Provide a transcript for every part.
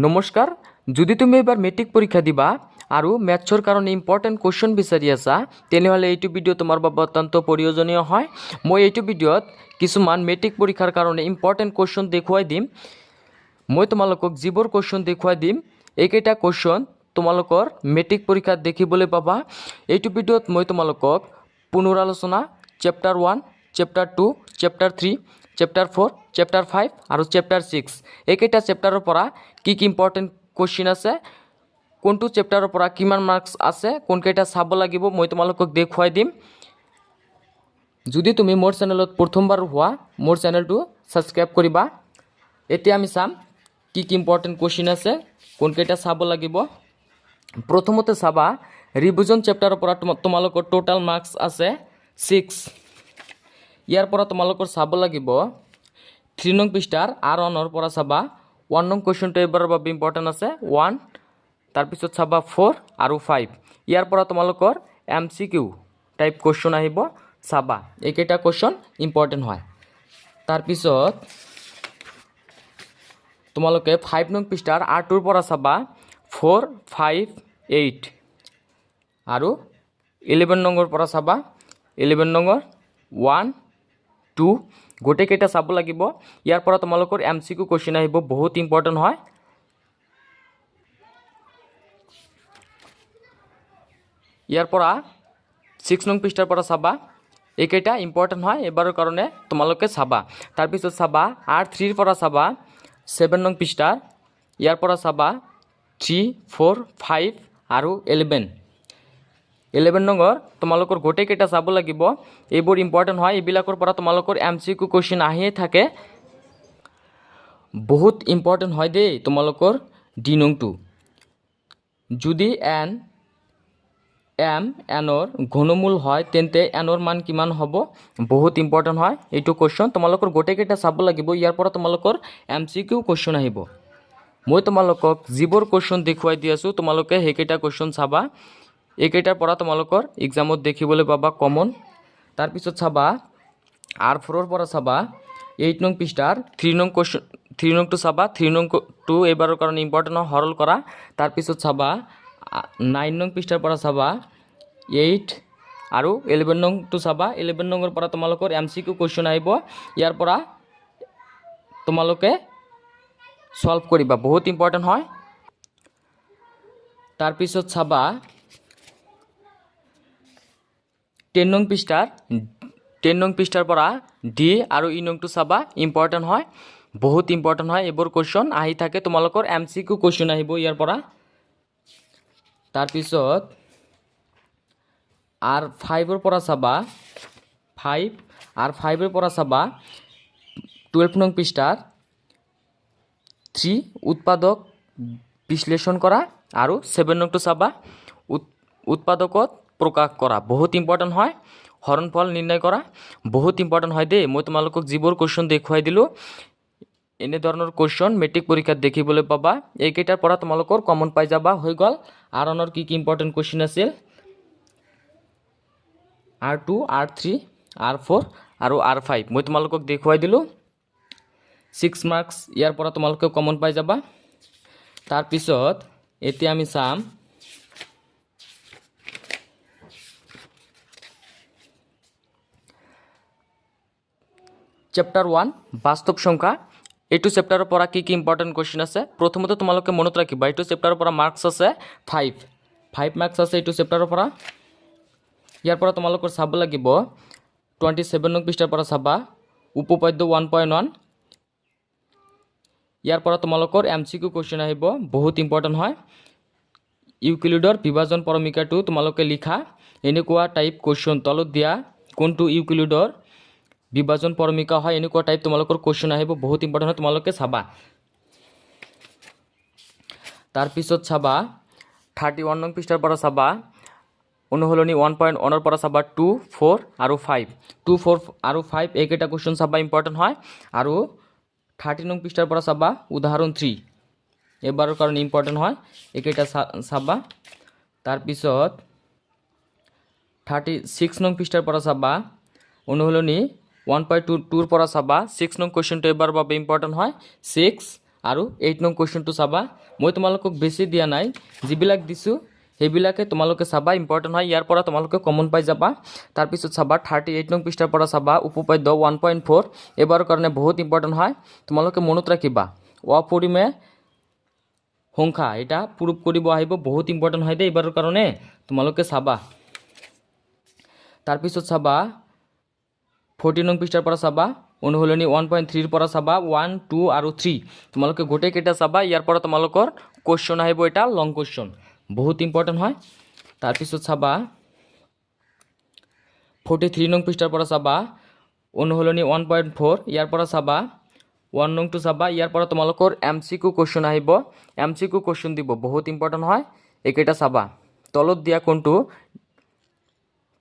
নমস্কাৰ, যদি তুমি এবাৰ মেট্ৰিক পৰীক্ষা দিবা আৰু মেথছৰ কাৰণে ইম্পৰ্টেণ্ট কুৱেশ্যন বিচাৰি আছা তেনেহ'লে এইটো ভিডিঅ' তোমাৰ বাবে অত্যন্ত প্ৰয়োজনীয় হয়। মই এইটো ভিডিঅ'ত কিছুমান মেট্ৰিক পৰীক্ষাৰ কাৰণে ইম্পৰ্টেণ্ট কুৱেশ্যন দেখুৱাই দিম। মই তোমালোকক যিবোৰ কুৱেশ্যন দেখুৱাই দিম এইকেইটা কুৱেশ্যন তোমালোকৰ মেট্ৰিক পৰীক্ষাত দেখিবলৈ পাবা। এইটো ভিডিঅ'ত মই তোমালোকক পুনৰালোচনা chapter 1, chapter 2, chapter 3, chapter 4, chapter 5 আৰু চেপ্টাৰ 6 এইকেইটা চেপ্টাৰৰ পৰা কি ইম্পৰ্টেণ্ট কুৱেশ্যন আছে, কোনটো চেপ্টাৰৰ পৰা কিমান মাৰ্কছ আছে, কোনকেইটা চাব লাগিব মই তোমালোকক দেখুৱাই দিম। যদি তুমি মোৰ চেনেলত প্ৰথমবাৰ হোৱা মোৰ চেনেলটো ছাবস্ক্ৰাইব কৰিবা। এতিয়া আমি চাম কি ইম্পৰ্টেণ্ট কুৱেশ্যন আছে, কোনকেইটা চাব লাগিব। প্ৰথমতে চাবা ৰিভিজন চেপ্টাৰৰ পৰা তোমালোকৰ টোটাল মাৰ্কছ আছে 6। ইয়াৰ পৰা তোমালোকৰ চাব লাগিব 3 নং পৃষ্ঠাৰ R1 পৰা চাবা 1 নং কুৱেশ্যনটো এবাৰৰ বাবে ইম্পৰ্টেণ্ট আছে 1, তাৰপিছত চাবা 4 আৰু 5। ইয়াৰ পৰা তোমালোকৰ MCQ টাইপ কুৱেশ্যন আহিব, চাবা এইকেইটা কুৱেশ্যন ইম্পৰ্টেণ্ট হয়। তাৰপিছত তোমালোকে 5 নং পৃষ্ঠাৰ R2 পৰা চাবা 4, 5, 8 আৰু 11 নম্বৰ পৰা চাবা 11 নম্বৰ 1, 2 গোটেইকেইটা চাব লাগিব। ইয়াৰ পৰা তোমালোকৰ MCQ কুৱেশ্যন আহিব, বহুত ইম্পৰ্টেণ্ট হয়। ইয়াৰ পৰা 6 নং পৃষ্ঠাৰ পৰা চাবা, এইকেইটা ইম্পৰ্টেণ্ট হয়, এবাৰৰ কাৰণে তোমালোকে চাবা। তাৰপিছত চাবা R3 পৰা চাবা 7 নং পৃষ্ঠাৰ, ইয়াৰ পৰা চাবা 3, 4, 5 আৰু 11 নম্বৰ তোমালোকৰ গোটেইকেইটা চাব লাগিব, এইবোৰ ইম্পৰ্টেণ্ট হয়। এইবিলাকৰ পৰা তোমালোকৰ MCQ কুৱেশ্যন আহিয়ে থাকে, বহুত ইম্পৰ্টেণ্ট হয় দেই। তোমালোকৰ D নংটো যদি এনৰ ঘনমূল হয় তেন্তে এনৰ মান কিমান হ'ব, বহুত ইম্পৰ্টেণ্ট হয় এইটো কুৱেশ্যন। তোমালোকৰ গোটেইকেইটা চাব লাগিব, ইয়াৰ পৰা তোমালোকৰ MCQ কুৱেশ্যন আহিব। মই তোমালোকক যিবোৰ কুৱেশ্যন দেখুৱাই দি আছোঁ তোমালোকে সেইকেইটা কুৱেশ্যন চাবা, এইকেইটাৰ পৰা তোমালোকৰ এক্সামত দেখিবলৈ পাবা কমন। তাৰপিছত চাবা R4 পৰা চাবা 8 নং পৃষ্ঠাৰ 3 নং কুৱেশ্যন, 3 নংটো চাবা, 3 নংটো এইবাৰৰ কাৰণে ইম্পৰ্টেণ্ট হয়, সৰল কৰা। তাৰপিছত চাবা 9 নং পৃষ্ঠাৰ পৰা চাবা 8 আৰু 11 নংটো চাবা, 11 নম্বৰ পৰা তোমালোকৰ MCQ কুৱেশ্যন আহিব, ইয়াৰ পৰা তোমালোকে সলভ কৰিবা, বহুত ইম্পৰ্টেণ্ট হয়। তাৰপিছত চাবা 10 নং পৃষ্ঠাৰ পৰা D আৰু E নংটো চাবা, ইম্পৰ্টেণ্ট হয়, বহুত ইম্পৰ্টেণ্ট হয়। এইবোৰ কুৱেশ্যন আহি থাকে, তোমালোকৰ MCQ কুৱেশ্যন আহিব ইয়াৰ পৰা। তাৰপিছত R5 পৰা চাবা 5 পৰা চাবা 12 নং পৃষ্ঠাৰ 3 উৎপাদক বিশ্লেষণ কৰা আৰু 7 নংটো চাবা উৎপাদকত প্ৰকাশ কৰা, বহুত ইম্পৰ্টেণ্ট হয়। হৰণফল নিৰ্ণয় কৰা, বহুত ইম্পৰ্টেণ্ট হয় দেই। মই তোমালোকক যিবোৰ কুৱেশ্যন দেখুৱাই দিলোঁ এনেধৰণৰ কুৱেশ্যন মেট্ৰিক পৰীক্ষাত দেখিবলৈ পাবা, এইকেইটাৰ পৰা তোমালোকৰ কমন পাই যাবা। হৈ গ'ল R1 কি ইম্পৰ্টেণ্ট কুৱেশ্যন আছিল, R2, R3, R4 আৰু R5 মই তোমালোকক দেখুৱাই দিলোঁ। 6 মাৰ্কছ ইয়াৰ পৰা তোমালোকে কমন পাই যাবা। তাৰপিছত এতিয়া আমি চাম চেপ্টাৰ 1 বাস্তৱ সংখ্যা। এইটো চেপ্টাৰৰ পৰা কি ইম্পৰ্টেণ্ট কুৱেশ্যন আছে, প্ৰথমতে তোমালোকে মনত ৰাখিবা এইটো চেপ্টাৰৰ পৰা মাৰ্কছ আছে 5 মাৰ্কছ আছে এইটো চেপ্টাৰৰ পৰা। ইয়াৰ পৰা তোমালোকৰ চাব লাগিব 27 নং পৃষ্ঠাৰ পৰা চাবা উপপাদ্য 1.1, ইয়াৰ পৰা তোমালোকৰ MCQ কুৱেশ্যন আহিব, বহুত ইম্পৰ্টেণ্ট হয়। ইউক্লিডৰ বিভাজন পৰমিকাটো তোমালোকে লিখা, এনেকুৱা টাইপ কুৱেশ্যন তলত দিয়া কোনটো ইউক্লিডৰ বিভাজন পৰমিকা হয়, এনেকুৱা টাইপ তোমালোকৰ কুৱেশ্যন আহিব, বহুত ইম্পৰ্টেণ্ট হয়, তোমালোকে চাবা। তাৰপিছত চাবা 31 নং পৃষ্ঠাৰ পৰা চাবা অনুশীলনী 1.1 পৰা চাবা 2, 4 আৰু 5, 2, 4 আৰু 5 এইকেইটা কুৱেশ্যন চাবা, ইম্পৰ্টেণ্ট হয়। আৰু 30 নং পৃষ্ঠাৰ পৰা চাবা উদাহৰণ 3, এবাৰৰ কাৰণে ইম্পৰ্টেণ্ট হয়, এইকেইটা চাবা। তাৰপিছত 36 নং পৃষ্ঠাৰ পৰা চাবা অনুশীলনী 1.2 পৰা চাবা 6 নং কুৱেশ্যনটো এবাৰৰ বাবে ইম্পৰ্টেণ্ট হয়, 6 আৰু 8 নং কুৱেশ্যনটো চাবা। মই তোমালোকক বেছি দিয়া নাই, যিবিলাক দিছোঁ সেইবিলাকে তোমালোকে চাবা, ইম্পৰ্টেণ্ট হয়, ইয়াৰ পৰা তোমালোকে কমন পাই যাবা। তাৰপিছত চাবা 38 নং পৃষ্ঠাৰ পৰা চাবা উপপাদ্য 1.4 এইবাৰৰ কাৰণে বহুত ইম্পৰ্টেণ্ট হয়, তোমালোকে মনত ৰাখিবা। অপৰিমেয় সংখ্যা এটা প্ৰুভ কৰিব আহিব, বহুত ইম্পৰ্টেণ্ট হয় দেই এইবাৰৰ কাৰণে, তোমালোকে চাবা। তাৰপিছত চাবা 40 নং পৃষ্ঠাৰ পৰা চাবা অনুশীলনী 1.3 পৰা চাবা 1, 2 আৰু 3 তোমালোকে গোটেইকেইটা চাবা। ইয়াৰ পৰা তোমালোকৰ কুৱেশ্যন আহিব, এটা লং কুৱেশ্যন, বহুত ইম্পৰ্টেণ্ট হয়। তাৰপিছত চাবা 43 নং পৃষ্ঠাৰ পৰা চাবা অনুশীলনী 1.4 ইয়াৰ পৰা চাবা 1 নংটো চাবা। ইয়াৰ পৰা তোমালোকৰ MCQ কুৱেশ্যন আহিব, MCQ কুৱেশ্যন দিব, বহুত ইম্পৰ্টেণ্ট হয়, এইকেইটা চাবা। তলত দিয়া কোনটো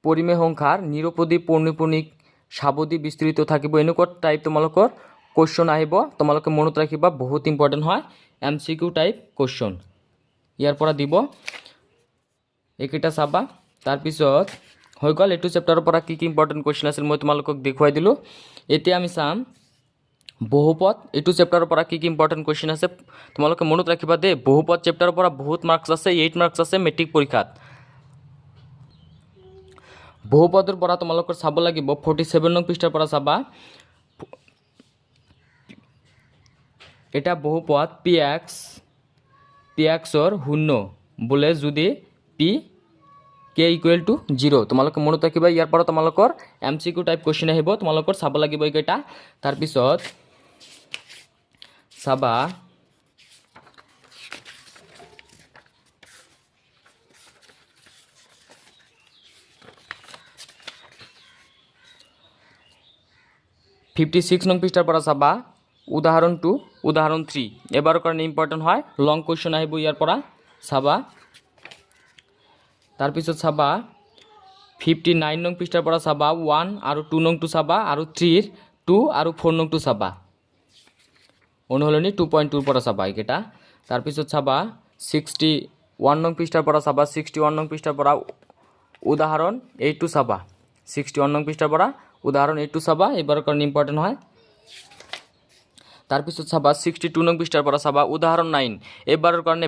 পৰিমেয় সংখ্যাৰ নিৰপদী পৌনঃপুনিক সাৱধি বিস্তৃত থাকিব, এনেকুৱা টাইপ তোমালোকৰ কুৱেশ্যন আহিব, তোমালোকে মনত ৰাখিবা, বহুত ইম্পৰ্টেণ্ট হয়, MCQ টাইপ কুৱেশ্যন ইয়াৰ পৰা দিব, এইকেইটা চাবা। তাৰপিছত হৈ গ'ল এইটো চেপ্টাৰৰ পৰা কি কি ইম্পৰ্টেণ্ট কুৱেশ্যন আছিল মই তোমালোকক দেখুৱাই দিলোঁ। এতিয়া আমি চাম বহুপদ, এইটো চেপ্টাৰৰ পৰা কি কি ইম্পৰ্টেণ্ট কুৱেশ্যন আছে তোমালোকে মনত ৰাখিবা দেই। বহুপদ চেপ্টাৰৰ পৰা বহুত মাৰ্কছ আছে, 8 মাৰ্কছ আছে মেট্ৰিক পৰীক্ষাত। বহুপদৰ পৰা তোমালোকৰ চাব লাগিব 47 নং পৃষ্ঠাৰ পৰা চাবা, এটা বহুপদ PXৰ শূন্য বোলে যদি P K = 0 তোমালোকে মনত ৰাখিবা। ইয়াৰ পৰা তোমালোকৰ MCQ টাইপ কুৱেশ্যন আহিব, তোমালোকৰ চাব লাগিব এইকেইটা। তাৰপিছত চাবা 56 নং পৃষ্ঠাৰ পৰা চাবা উদাহৰণ 2, উদাহৰণ 3 এবাৰৰ কাৰণে ইম্পৰ্টেণ্ট হয়, লং কুৱেশ্যন আহিব, ইয়াৰ পৰা চাবা। তাৰপিছত চাবা 59 নং পৃষ্ঠাৰ পৰা চাবা 1 আৰু 2 নংটো চাবা, আৰু 3, 2 আৰু 4 নংটো চাবা, অনুশীলনী 2.2 পৰা চাবা এইকেইটা। তাৰপিছত চাবা 61 নং পৃষ্ঠাৰ পৰা চাবা, 61 নং পৃষ্ঠাৰ পৰা উদাহৰণ 8টো চাবা, 61 নং পৃষ্ঠাৰ পৰা উদাহৰণ 8টো চাবা, এইবাৰৰ কাৰণে ইম্পৰ্টেণ্ট হয়। তাৰপিছত চাবা 62 নং পৃষ্ঠাৰ পৰা চাবা উদাহৰণ 9 এইবাৰৰ কাৰণে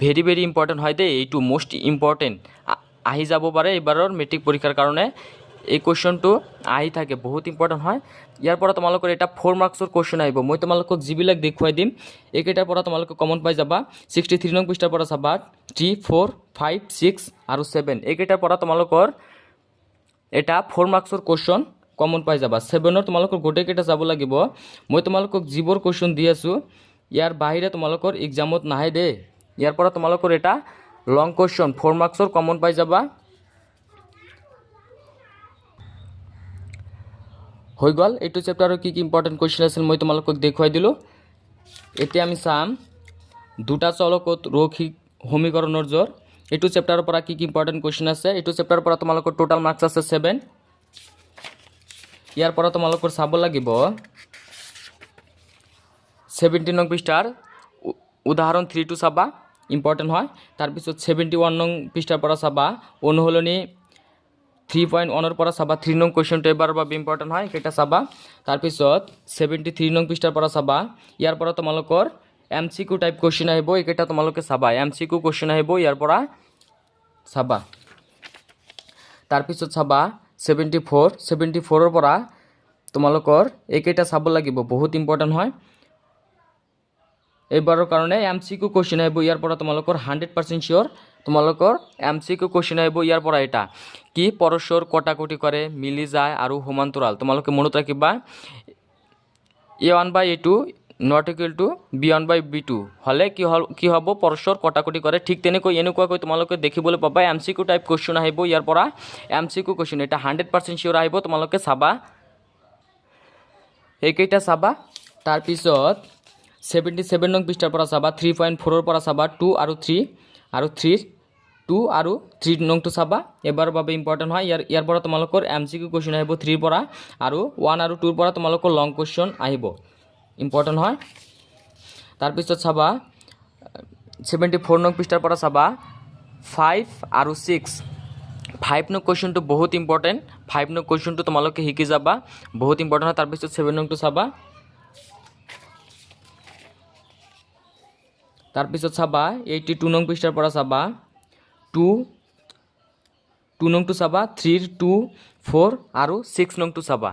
ভেৰি ইম্পৰ্টেণ্ট হয় দেই, এইটো মোষ্ট ইম্পৰ্টেণ্ট আহি যাব পাৰে এইবাৰৰ মেট্ৰিক পৰীক্ষাৰ কাৰণে, এই কুৱেশ্যনটো আহি থাকে, বহুত ইম্পৰ্টেণ্ট হয়। ইয়াৰ পৰা তোমালোকৰ এটা 4 মাৰ্কছৰ কুৱেশ্যন আহিব, মই তোমালোকক যিবিলাক দেখুৱাই দিম এইকেইটাৰ পৰা তোমালোকে কমন পাই যাবা। 63 নং পৃষ্ঠাৰ পৰা চাবা 3, 4, 5, 6 আৰু 7 এইকেইটাৰ পৰা তোমালোকৰ এটা 4 মাৰ্কছৰ কুৱেশ্যন কমন পাই যাবা। 7ৰ তোমালোকৰ গোটেইকেইটা যাব লাগিব, মই তোমালোকক যিবোৰ কুৱেশ্যন দি আছোঁ ইয়াৰ বাহিৰে তোমালোকৰ এক্সামত নাহে দেই। ইয়াৰ পৰা তোমালোকৰ এটা লং কুৱেশ্যন 4 মাৰ্কছৰ কমন পাই যাবা। হৈ গ'ল এইটো চেপ্টাৰৰ কি কি ইম্পৰ্টেণ্ট কুৱেশ্যন আছিল মই তোমালোকক দেখুৱাই দিলোঁ। এতিয়া আমি চাম দুটা চলকত ৰৈখিক সমীকৰণৰ জোৰ, এইটো চেপ্টাৰৰ পৰা কি কি ইম্পৰ্টেণ্ট কুৱেশ্যন আছে, এইটো চেপ্টাৰৰ পৰা তোমালোকৰ টোটাল মাৰ্কছ আছে 7। ইয়াৰ পৰা তোমালোকৰ চাব লাগিব 70 নং পৃষ্ঠাৰ উদাহৰণ 3টো চাবা, ইম্পৰ্টেণ্ট হয়। তাৰপিছত 71 নং পৃষ্ঠাৰ পৰা চাবা অনুশীলনী 3.1ৰ পৰা চাবা 3 নং কুৱেশ্যনটো এবাৰৰ বাবে ইম্পৰ্টেণ্ট হয়, সেইটা চাবা। তাৰপিছত 73 নং পৃষ্ঠাৰ পৰা চাবা, ইয়াৰ পৰা তোমালোকৰ MCQ টাইপ কুৱেশ্যন আহিব, এইকেইটা তোমালোকে চাবা, MCQ কুৱেশ্যন আহিব, ইয়াৰ পৰা চাবা। তাৰপিছত চাবা 74ৰ পৰা তোমালোকৰ এইকেইটা চাব লাগিব, বহুত ইম্পৰ্টেণ্ট হয় এইবাৰৰ কাৰণে, MCQ কুৱেশ্যন আহিব, ইয়াৰ পৰা তোমালোকৰ 100% চিয়'ৰ তোমালোকৰ MCQ কুৱেশ্যন আহিব। ইয়াৰ পৰা এটা কি পৰস্পৰ কটাকটি কৰে, মিলি যায় আৰু সমান্তৰাল, তোমালোকে মনত ৰাখিবা। A1/A2 not equal to B1/B2 হ'লে কি হ'ব, পৰস্পৰ কটাকটি কৰে, ঠিক তেনেকৈ এনেকুৱাকৈ তোমালোকে দেখিবলৈ পাবা। MCQ টাইপ কুৱেশ্যন আহিব, ইয়াৰ পৰা MCQ কুৱেশ্যন এটা 100% চিয়'ৰ আহিব, তোমালোকে চাবা, এইকেইটা চাবা। তাৰপিছত 77 নং পৃষ্ঠাৰ পৰা চাবা 3.4ৰ পৰা চাবা 2 আৰু 3 আৰু 2 আৰু 3 নংটো চাবা, এবাৰৰ বাবে ইম্পৰ্টেণ্ট হয়। ইয়াৰ পৰা তোমালোকৰ MCQ কুৱেশ্যন আহিব 3ৰ পৰা, আৰু 1 আৰু 2ৰ পৰা তোমালোকৰ লং কুৱেশ্যন আহিব, ইম্পৰ্টেণ্ট হয়। তাৰপিছত চাবা 74 নং পৃষ্ঠাৰ পৰা চাবা 5 আৰু 6 5 নং কুৱেশ্যনটো বহুত ইম্পৰ্টেণ্ট, 5 নং কুৱেশ্যনটো তোমালোকে শিকি যাবা, বহুত ইম্পৰ্টেণ্ট হয়। তাৰপিছত 7 নংটো চাবা, তাৰপিছত চাবা 82 নং পৃষ্ঠাৰ পৰা চাবা 2 নংটো চাবা 3 2 4 আৰু 6 নংটো চাবা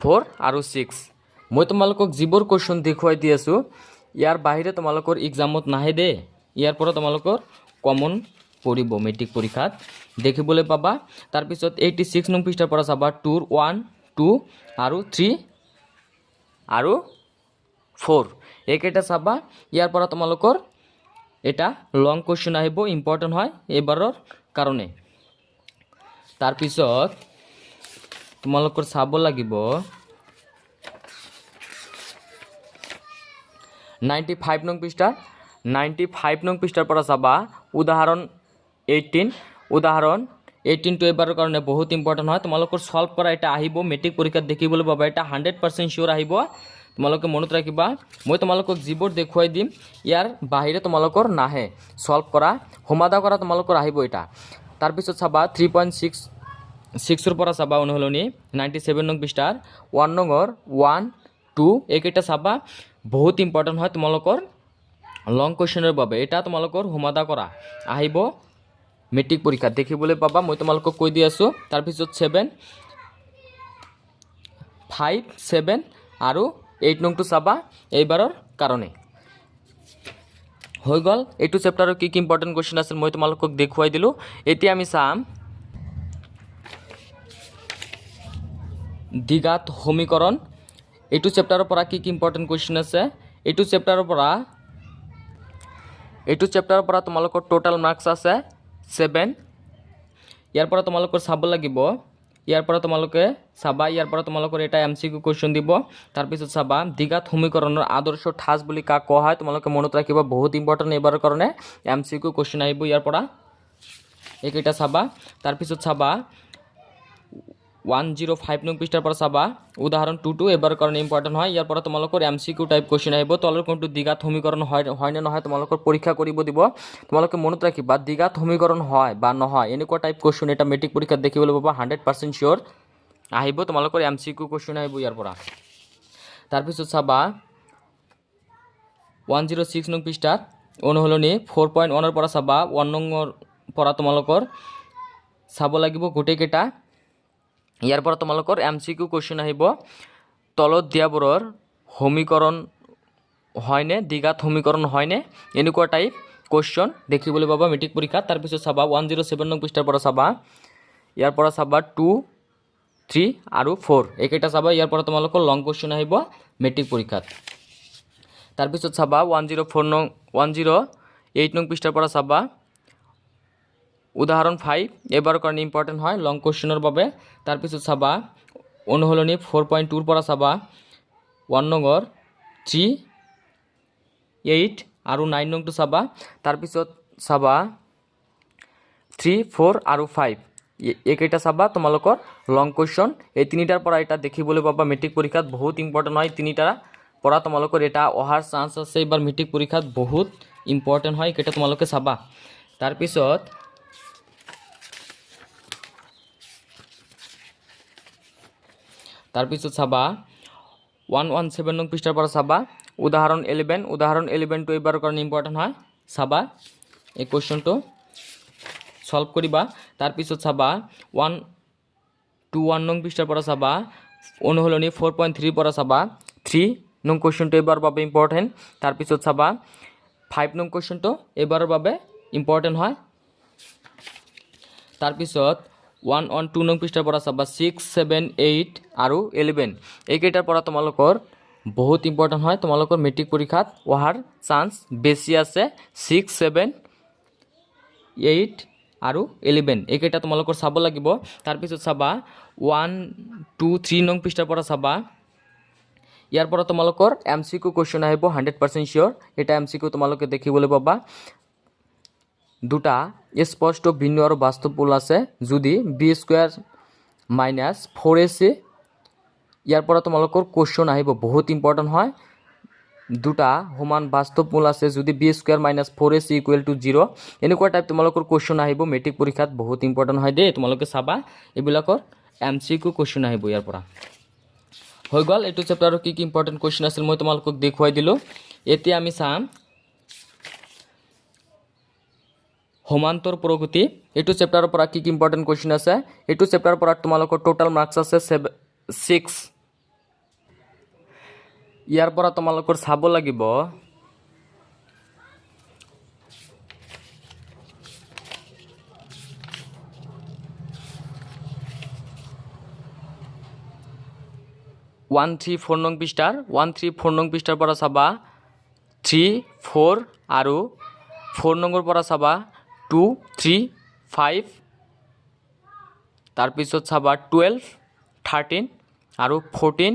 4 আৰু 6 মই তোমালোকক যিবোৰ কোৱেশ্চন দেখুৱাই দি আছো ইয়াৰ বাহিৰে তোমালোকৰ এক্সামত নাহে দে ইয়াৰ পৰা তোমালোকৰ কমন পৰিব মেট্ৰিক পৰীক্ষাত দেখিবলৈ পাবা তাৰপিছত 86 নং পৃষ্ঠাৰ পৰা চাবা 2 1 2 আৰু 3 আৰু 4 এইকেইটা চাবা ইয়াৰ পৰা তোমালোকৰ এটা লং কোৱেশ্চন আহিব ইম্পৰ্টেন্ট হয় এবাৰৰ কাৰণে তাৰপিছত তোমালোকৰ চাব লাগিব 95 নং পৃষ্ঠা 95 নং পৃষ্ঠাৰ পৰা চাবা উদাহৰণ 18 টো এবাৰৰ কাৰণে বহুত ইম্পৰ্টেন্ট হয় তোমালোকৰ সলভ কৰা এটা আহিব মেট্ৰিক পৰীক্ষাত দেখিবলৈ পাবা এটা 100% শিওৰ আহিব তোমালোকে মনত ৰাখিবা মই তোমালোকক যিবোৰ দেখুৱাই দিম ইয়াৰ বাহিৰে তোমালোকৰ নাহে সলভ কৰা সমাধা কৰা তোমালোকৰ আহিব এটা তাৰপিছত চাবা 3.6 ৰ পৰা চাবা অনুহলনি 97 নং পৃষ্ঠাৰ 1 নংৰ 1 2 এইকেইটা চাবা বহুত ইম্পৰ্টেন্ট হয় তোমালোকৰ লং কোৱেশ্চনৰ বাবে এটা তোমালোকৰ সমাধা কৰা আহিব মেট্ৰিক পৰীক্ষাত দেখিবলৈ পাবা মই তোমালোকক কৈ দি আছো তাৰপিছত 7 5 7 আৰু 8 নংটো চাবা এইবাৰৰ কাৰণে হৈ গল এইটো চেপ্টাৰৰ কি ইম্পৰ্টেন্ট কোৱেশ্চন আছিল মই তোমালোকক দেখুৱাই দিলো এতিয়া আমি চাম দ্বিঘাত সমীকৰণ এইটো চেপ্টাৰৰ পৰা কি ইম্পৰ্টেন্ট কোৱেশ্চন আছে এইটো চেপ্টাৰৰ পৰা তোমালোকৰ টোটাল মাৰ্কস আছে 7 ইয়াৰ পৰা তোমালোকৰ চাব লাগিব ইয়াৰ পৰা তোমালোকে চাবা ইয়াৰ পৰা তোমালোকৰ এটা এমসিকিউ কোৱেশ্চন দিব তাৰ পিছত চাবা দ্বিঘাত সমীকৰণৰ আদৰ্শ ঠাঁচ বুলি কাক কোৱা হয় তোমালোকে মনত ৰাখিবা বহুত ইম্পৰ্টেন্ট এবাৰৰ কাৰণে এমসিকিউ কোৱেশ্চন আহিব ইয়াৰ পৰা এইকেইটা চাবা তাৰ পিছত চাবা 105 নং পৃষ্ঠাৰ পৰা চাবা উদাহৰণ 2 এবাৰৰ কাৰণে ইম্পৰ্টেন্ট হয় ইয়াৰ পৰা তোমালোকৰ এমসিকিউ টাইপ কোৱেশ্চন আহিব তলৰ কোনটো দ্বিঘাত সমীকৰণ হয় নে নহয় তোমালোকৰ পৰীক্ষা কৰিব দিব তোমালোকে মনত ৰাখিবা দ্বিঘাত সমীকৰণ হয় বা নহয় এনেকুৱা টাইপ কোৱেশ্চন এটা মেট্ৰিক পৰীক্ষাত দেখিবলৈ পাবা 100% শিওৰ আহিব তোমালোকৰ এমসিকিউ কোৱেশ্চন আহিব ইয়াৰ পৰা তাৰ পিছত চাবা 106 নং পৃষ্ঠাৰ অনুহলনি 4.1 ৰ পৰা চাবা 1 নংৰ পৰা তোমালোকৰ চাব লাগিব গোটেইকেইটা ইয়াৰ পৰা তোমালোকৰ এমসিকিউ কোৱেশ্চন আহিব তলত দিয়াবোৰৰ সমীকৰণ হয়নে দ্বিঘাত সমীকৰণ হয়নে এনেকুৱা টাইপ কোৱেশ্চন দেখিবলৈ পাবা মেট্ৰিক পৰীক্ষাত তাৰ পিছত চাবা 107 নং পৃষ্ঠাৰ পৰা চাবা ইয়াৰ পৰা চাবা 2 3 আৰু 4 এইকেইটা চাবা ইয়াৰ পৰা তোমালোকৰ লং কোৱেশ্চন আহিব মেট্ৰিক পৰীক্ষাত তাৰ পিছত চাবা 108 নং পৃষ্ঠাৰ পৰা চাবা উদাহৰণ 5 এবাৰৰ কাৰণে ইম্পৰ্টেন্ট হয় লং কোৱেশ্চনৰ বাবে তাৰ পিছত চাবা অনুহলনি 4.2 ৰ পৰা চাবা 1 নংৰ 3 8 আৰু 9 নংটো চাবা তাৰ পিছত চাবা 3 4 আৰু 5 এইকেইটা চাবা তোমালোকৰ লং কোৱেশ্চন এই তিনিটাৰ পৰা এটা দেখিবলৈ পাবা মেট্ৰিক পৰীক্ষাত বহুত ইম্পৰ্টেন্ট হয় তিনিটাৰ পৰা তোমালোকৰ এটা অহাৰ চান্স আছে এবাৰ মেট্ৰিক পৰীক্ষাত বহুত ইম্পৰ্টেন্ট হয় কেইটা তোমালোকে চাবা তাৰ পিছত চাবা 117 নং পৃষ্ঠাৰ পৰা চাবা উদাহৰণ 11 টো এবাৰৰ কাৰণে ইম্পৰ্টেন্ট হয় চাবা এই কোৱেশ্চনটো সলভ কৰিবা তাৰ পিছত চাবা 121 নং পৃষ্ঠাৰ পৰা চাবা অনুহলনি 4.3 পৰা চাবা 3 নং কোৱেশ্চনটো এবাৰৰ বাবে ইম্পৰ্টেন্ট তাৰ পিছত চাবা 5 নং কোৱেশ্চনটো এবাৰৰ বাবে ইম্পৰ্টেন্ট হয় তাৰ পিছত 112 নং পৃষ্ঠাৰ পৰা চাবা 6 7 8 আৰু 11 এইকেইটাৰ পৰা তোমালোকৰ বহুত ইম্পৰ্টেন্ট হয় তোমালোকৰ মেট্ৰিক পৰীক্ষাত অহাৰ চান্স বেছি আছে 6 7 8 আৰু 11 এইকেইটা তোমালোকৰ চাব লাগিব তাৰ পিছত চাবা 1 2 3 নং পৃষ্ঠাৰ পৰা চাবা ইয়াৰ পৰা তোমালোকৰ এমসিকিউ কোৱেশ্চন আহিব 100% শিওৰ এটা এমসিকিউ তোমালোকে দেখিবলৈ পাবা দুটা স্পষ্ট ভিন্ন আৰু বাস্তৱ পুল আছে যদি b² - 4ac ইয়াৰ পৰা তোমালোকৰ কোৱেশ্চন আহিব বহুত ইম্পৰ্টেন্ট হয় দুটা সমান বাস্তৱ মূল আছে যদি b² - 4ac = 0 এনেকুৱা টাইপ তোমালোকৰ কোৱেশ্চন আহিব মেট্ৰিক পৰীক্ষাত বহুত ইম্পৰ্টেন্ট হয় দে তোমালোকে চাবা এবিলাকৰ এমসিকিউ কোৱেশ্চন আহিব ইয়াৰ পৰা হৈ গ'ল। এইটো চেপ্টাৰৰ কি কি ইম্পৰ্টেণ্ট কুৱেশ্যন আছিল মই তোমালোকক দেখুৱাই দিলোঁ। এতিয়া আমি চাম সমান্তৰ প্ৰগতি। এইটো চেপ্টাৰৰ পৰা কি কি ইম্পৰ্টেণ্ট কুৱেশ্যন আছে। এইটো চেপ্টাৰৰ পৰা তোমালোকৰ টোটাল মাৰ্কছ আছে 6। ইয়াৰ পৰা তোমালোকৰ চাব লাগিব 134 নং পৃষ্ঠাৰ 134 নং পৃষ্ঠাৰ পৰা চাবা 3, 4 আৰু 4 নম্বৰ পৰা চাবা 2, 3, 5 তাৰপিছত চাবা 12, 13 আৰু 14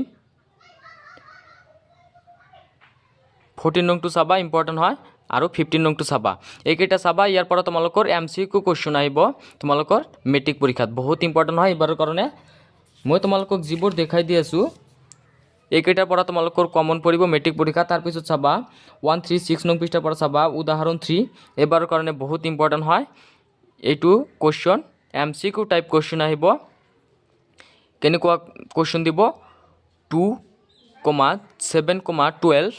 নংটো চাবা ইম্পৰ্টেণ্ট হয় আৰু 15 নংটো চাবা। এইকেইটা চাবা। ইয়াৰ পৰা তোমালোকৰ MCQ কুৱেশ্যন আহিব তোমালোকৰ মেট্ৰিক পৰীক্ষাত বহুত ইম্পৰ্টেণ্ট হয় এইবাৰৰ কাৰণে। মই তোমালোকক যিবোৰ দেখাই দি আছোঁ এইকেইটাৰ পৰা তোমালোকৰ কমন পৰিব মেট্ৰিক পৰীক্ষা। তাৰপিছত চাবা 136 নং পৃষ্ঠাৰ পৰা চাবা উদাহৰণ 3 এইবাৰৰ কাৰণে বহুত ইম্পৰ্টেণ্ট হয় এইটো কুৱেশ্যন। MCQ টাইপ কুৱেশ্যন আহিব। কেনেকুৱা কুৱেশ্যন দিব 2,7,12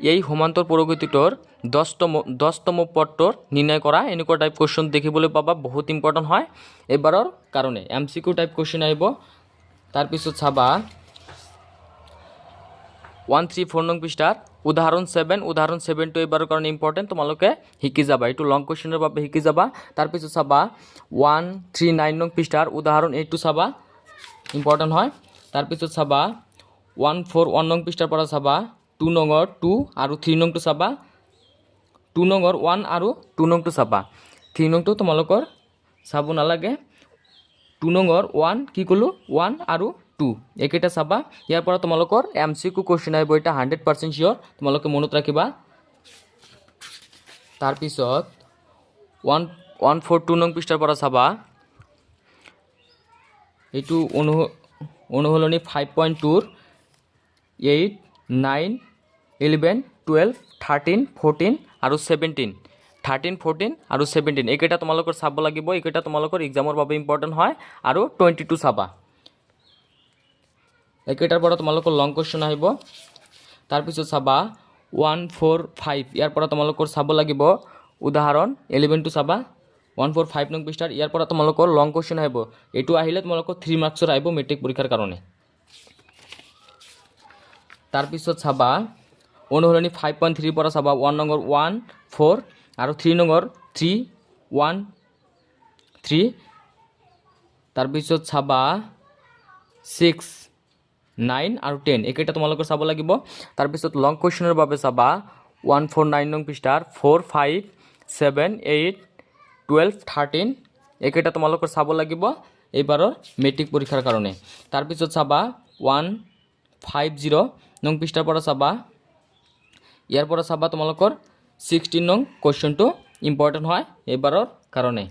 এই সমান্তৰ প্ৰগতিটোৰ 10তম পদটোৰ নিৰ্ণয় কৰা এনেকুৱা টাইপ কুৱেশ্যন দেখিবলৈ পাবা বহুত ইম্পৰ্টেণ্ট হয় এইবাৰৰ কাৰণে। MCQ টাইপ কুৱেশ্যন আহিব। তাৰপিছত চাবা 134 নং পৃষ্ঠাৰ উদাহৰণ 7 উদাহৰণ 7টো এইবাৰৰ কাৰণে ইম্পৰ্টেণ্ট তোমালোকে শিকি যাবা এইটো লং কুৱেশ্যনৰ বাবে শিকি যাবা। তাৰপিছত চাবা 139 নং পৃষ্ঠাৰ উদাহৰণ 8টো চাবা ইম্পৰ্টেণ্ট হয়। তাৰপিছত চাবা 141 নং পৃষ্ঠাৰ পৰা চাবা 2 নম্বৰ 2 আৰু 3 নংটো চাবা 2 নম্বৰ 1 আৰু 2 নংটো চাবা 3 নংটো তোমালোকৰ চাব নালাগে 2 নম্বৰ 1 কি ক'লোঁ 1 আৰু 2 এইকেইটা চাবা। ইয়াৰ পৰা তোমালোকৰ MCQ কুৱেশ্যন আহিব এটা 100% চিয়'ৰ তোমালোকে মনত ৰাখিবা। তাৰপিছত 142 নং পৃষ্ঠাৰ পৰা চাবা এইটো অনুশীলনী 5.2 8, 9, 11, 12, 13, 14 আৰু 17 13, 14 আৰু 17 এইকেইটা তোমালোকৰ চাব লাগিব। এইকেইটা তোমালোকৰ এক্সামৰ বাবে ইম্পৰ্টেণ্ট হয় আৰু 22 চাবা। এইকেইটাৰ পৰা তোমালোকৰ লং কুৱেশ্যন আহিব। তাৰপিছত চাবা 145 ইয়াৰ পৰা তোমালোকৰ চাব লাগিব উদাহৰণ 11টো চাবা 145 নং পৃষ্ঠাৰ ইয়াৰ পৰা তোমালোকৰ লং কুৱেশ্যন আহিব। এইটো আহিলে তোমালোকৰ 3 মাৰ্কছৰ আহিব মেট্ৰিক পৰীক্ষাৰ কাৰণে। তাৰপিছত চাবা অনুশীলনী 5.3 পৰা চাবা 1 নম্বৰ 1, 4 আৰু 3 নম্বৰ 3, 1, 3 তাৰপিছত চাবা 6, 9 আৰু 10 এইকেইটা তোমালোকৰ চাব লাগিব। তাৰপিছত লং কুৱেশ্যনৰ বাবে চাবা 149 নং পৃষ্ঠাৰ 4, 5, 7, 8, 12, 13 এইকেইটা তোমালোকৰ চাব লাগিব এইবাৰৰ মেট্ৰিক পৰীক্ষাৰ কাৰণে। তাৰপিছত চাবা 150 নং পৃষ্ঠাৰ পৰা চাবা ইয়াৰ পৰা চাবা তোমালোকৰ 16 নং কুৱেশ্যনটো ইম্পৰ্টেণ্ট হয় এইবাৰৰ কাৰণে।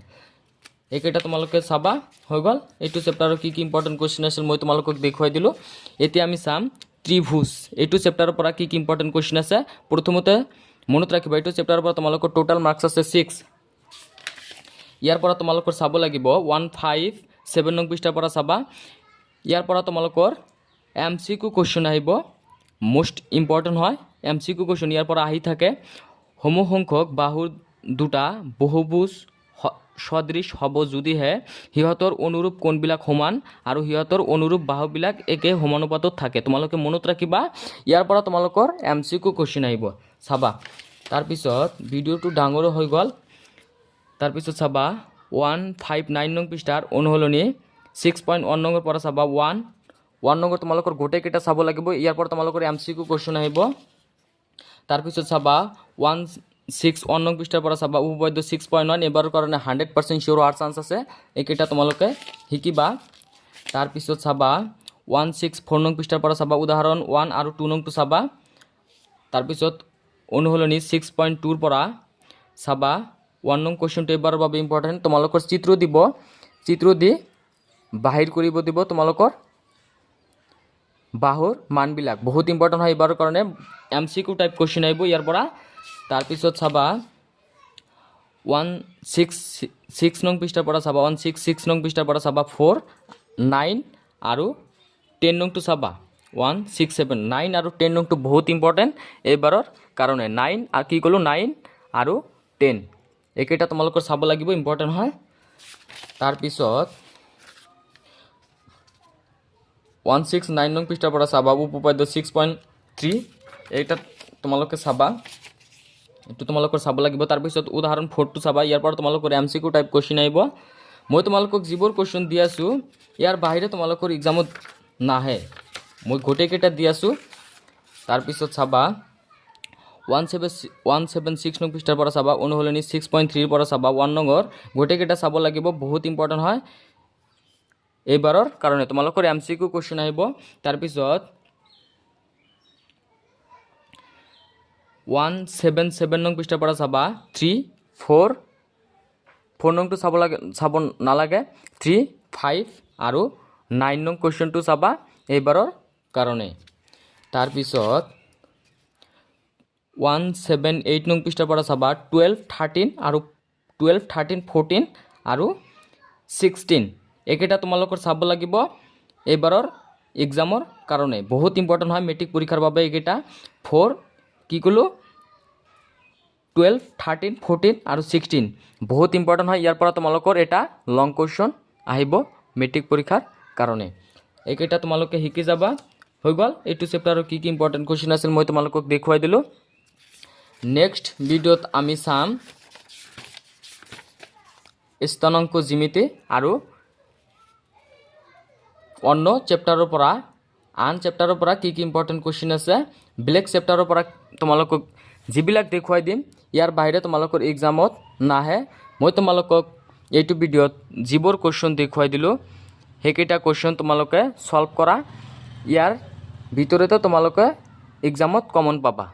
এইকেইটা তোমালোকে চাবা হৈ গ'ল। এইটো চেপ্টাৰৰ কি কি ইম্পৰ্টেণ্ট কুৱেশ্যন আছিল মই তোমালোকক দেখুৱাই দিলোঁ। এতিয়া আমি চাম ত্ৰিভুজ। এইটো চেপ্টাৰৰ পৰা কি কি ইম্পৰ্টেণ্ট কুৱেশ্যন আছে প্ৰথমতে মনত ৰাখিবা এইটো চেপ্টাৰৰ পৰা তোমালোকৰ টোটাল মাৰ্কছ আছে 6। ইয়াৰ পৰা তোমালোকৰ চাব লাগিব 157 নং পৃষ্ঠাৰ পৰা চাবা ইয়াৰ পৰা তোমালোকৰ MCQ কুৱেশ্যন আহিব মোষ্ট ইম্পৰ্টেণ্ট হয় MCQ কুৱেশ্যন ইয়াৰ পৰা আহি থাকে। সমসংখ্যক বাহুৰ দুটা বহুভুজ সদৃশ হ'ব যদিহে সিহঁতৰ অনুৰূপ কোণবিলাক সমান আৰু সিহঁতৰ অনুৰূপ বাহুবিলাক একে সমানুপাতত থাকে। তোমালোকে মনত ৰাখিবা ইয়াৰ পৰা তোমালোকৰ MCQ কুৱেশ্যন আহিব চাবা। তাৰপিছত ভিডিঅ'টো ডাঙৰো হৈ গ'ল। তাৰপিছত চাবা 159 নং পৃষ্ঠাৰ অনুশীলনী 6.1 নম্বৰ পৰা চাবা 1 নম্বৰ তোমালোকৰ গোটেইকেইটা চাব লাগিব। ইয়াৰ পৰা তোমালোকৰ MCQ কুৱেশ্যন আহিব। তাৰপিছত চাবা 161 নং পৃষ্ঠাৰ পৰা চাবা উপপাদ্য 6.1 এইবাৰৰ কাৰণে 100% চিয়'ৰ হোৱাৰ চান্স আছে এইকেইটা তোমালোকে শিকিবা। তাৰপিছত চাবা 164 নং পৃষ্ঠাৰ পৰা চাবা উদাহৰণ 1 আৰু 2 নংটো চাবা। তাৰপিছত অনুশীলনী 6.2 পৰা চাবা 1 নং কুৱেশ্যনটো এইবাৰৰ বাবে ইম্পৰ্টেণ্ট তোমালোকৰ চিত্ৰ দিব চিত্ৰ দি বাহিৰ কৰিব দিব তোমালোকৰ বাহুৰ মানবিলাক বহুত ইম্পৰ্টেণ্ট হয় এইবাৰৰ কাৰণে MCQ টাইপ কুৱেশ্যন আহিব ইয়াৰ পৰা। তাৰপিছত চাবা 166 নং পৃষ্ঠাৰ পৰা চাবা 166 নং পৃষ্ঠাৰ পৰা চাবা 4, 9 আৰু 10 নংটো চাবা 1 6 7 9 আৰু 10 নংটো বহুত ইম্পৰ্টেণ্ট এইবাৰৰ কাৰণে 9 আৰু কি ক'লোঁ 9 আৰু 10 এইকেইটা তোমালোকৰ চাব লাগিব ইম্পৰ্টেণ্ট হয় তাৰপিছত 169 নং পৃষ্ঠাৰ পৰা চাবা উপপাদ্য 6.3 এইটা তোমালোকে চাবা এইটো তোমালোকৰ চাব লাগিব তাৰপিছত উদাহৰণ 4টো চাবা ইয়াৰ পৰা তোমালোকৰ এমসিকিউ টাইপ কোৱেশ্চন আহিব মই তোমালোকক যিবোৰ কোৱেশ্চন দি আছো ইয়াৰ বাহিৰে তোমালোকৰ এক্সামত নাহে মই গোটেইকেইটা দি আছো তাৰপিছত চাবা 176 নং পৃষ্ঠাৰ পৰা চাবা অনুশীলনী 6.3 ৰ পৰা চাবা 1 নম্বৰ গোটেইকেইটা চাব লাগিব বহুত ইম্পৰ্টেণ্ট হয় এইবাৰৰ কাৰণে তোমালোকৰ এমসিকিউ কোৱেশ্চন আহিব তাৰপিছত 177 নং পৃষ্ঠাৰ পৰা চাবা 3 4 নংটো চাব নালাগে 3 5 আৰু 9 নং কোৱেশ্চনটো চাবা এইবাৰৰ কাৰণে তাৰপিছত 178 নং পৃষ্ঠাৰ পৰা চাবা 12 13 আৰু 12 13 14 আৰু 16 এইকেইটা তোমালোকৰ চাব লাগিব এইবাৰৰ এক্সামৰ কাৰণে বহুত ইম্পৰ্টেণ্ট হয় মেট্ৰিক পৰীক্ষাৰ বাবে এইকেইটা 4 কি ক'লো 12 13 14 আৰু 16 বহুত ইম্পৰ্টেণ্ট হয় ইয়াৰ পৰা তোমালোকৰ এটা লং কোৱেশ্চন আহিব মেট্ৰিক পৰীক্ষাৰ কাৰণে এইকেইটা তোমালোকে শিকি যাবা হৈ গ'ল এইটো চেপ্টাৰৰ কি কি ইম্পৰ্টেণ্ট কোৱেশ্চন আছিল মই তোমালোকক দেখুৱাই দিলোঁ নেক্সট ভিডিঅ'ত আমি চাম স্থানাংক জ্যামিতি আৰু অন্য চেপ্টাৰৰ পৰা আন চেপ্টাৰৰ পৰা কি কি ইম্পৰ্টেণ্ট কোৱেশ্চন আছে বেলেগ চেপ্টাৰৰ পৰা তোমালোকক যিবিলাক দেখুৱাই দিম ইয়াৰ বাহিৰে তোমালোকৰ এক্সামত নাহে মই তোমালোকক এইটো ভিডিঅ'ত যিবোৰ কোৱেশ্চন দেখুৱাই দিলোঁ সেইকেইটা কোৱেশ্চন তোমালোকে সলভ কৰা ইয়াৰ ভিতৰতে তোমালোকে এক্সামত কমন পাবা